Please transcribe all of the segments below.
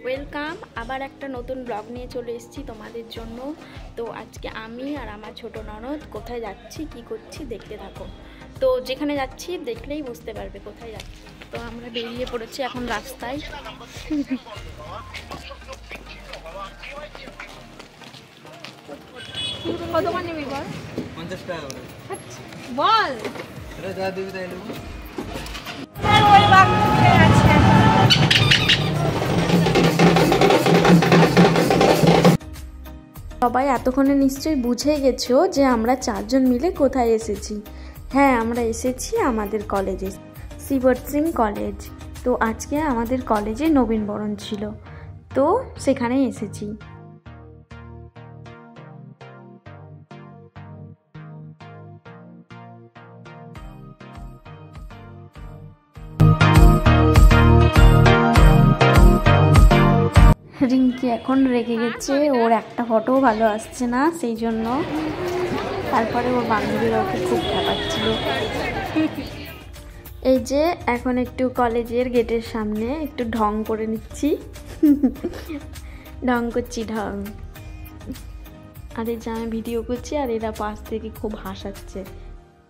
Welcome আবার একটা নতুন ব্লগ নিয়ে চলে এসেছি তোমাদের জন্য। তো আজকে আমি আর আমার ছোট ননদ কোথায় যাচ্ছি কি করছি দেখতে থাকো। তো যেখানে যাচ্ছি দেখলেই বুঝতে পারবে কোথায় যাচ্ছি। তো আমরা বেরিয়ে পড়েছি এখন রাস্তায়। কত মানে নিবি বল? 50 টাকা করে বল। এটা যা দিবি তাই নেব। ওই বাগ উঠে আছে। সবাই এতক্ষণে নিশ্চয়ই বুঝে গেছো যে আমরা চারজন মিলে কোথায় এসেছি। হ্যাঁ, আমরা এসেছি আমাদের কলেজে, শিবট সিং কলেজ। তো আজকে আমাদের কলেজে নবীনবরণ ছিল, তো সেখানেই এসেছি। রিঙ্কি এখন রেগে গেছে, ওর একটা ফটোও ভালো আসছে না, সেই জন্য। তারপরে ওর বান্ধবীরা ওকে খুব ঠেকাচ্ছিল। এই যে এখন একটু কলেজের গেটের সামনে একটু ঢং করে নিচ্ছি। ঢং করছি ঢং। আর এই যে আমি ভিডিও করছি আর এরা পাশ থেকে খুব হাসাচ্ছে।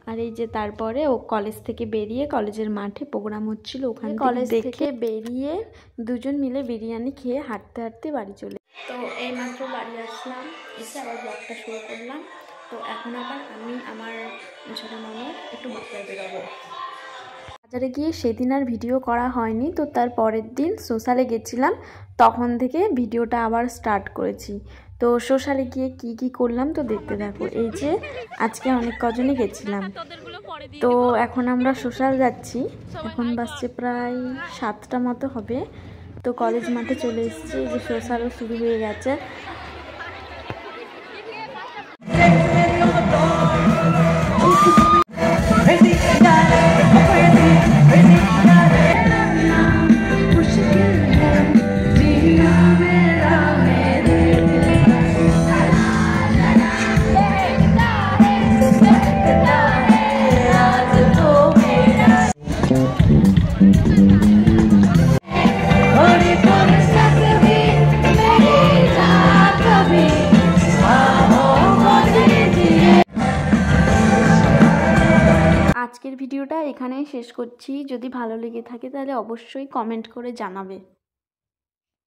আর এই যে তারপরে ও কলেজ থেকে বেরিয়ে কলেজের মাঠে প্রোগ্রাম হচ্ছিল, ওখানে কলেজ থেকে বেরিয়ে দুজন মিলে বিরিয়ানি খেয়ে হাঁটতে হাঁটতে বাড়ি চলে। তো এইমাত্র বাড়ি আসলাম, এসে আবার ব্লগটা শুরু করলাম। তো এখন আবার আমি আমার ছোট ননদ একটু বাজারে বেরোবো। বাজারে গিয়ে সেদিন আর ভিডিও করা হয়নি, তো তার পরের দিন সোশ্যালে গেছিলাম, তখন থেকে ভিডিওটা আবার স্টার্ট করেছি। তো সোশ্যালে গিয়ে কি কি করলাম তো দেখতে থাকো। এই যে আজকে অনেক কজনই গেছিলাম। তো এখন আমরা সোশ্যাল যাচ্ছি, এখন বাজছে প্রায় 7টা মতো হবে। তো কলেজ মাঠে চলে এসেছি, যে সোশ্যালও শুরু হয়ে গেছে। আজকের ভিডিওটা এখানেই শেষ করছি। যদি ভালো লেগে থাকে তাহলে অবশ্যই কমেন্ট করে জানাবে।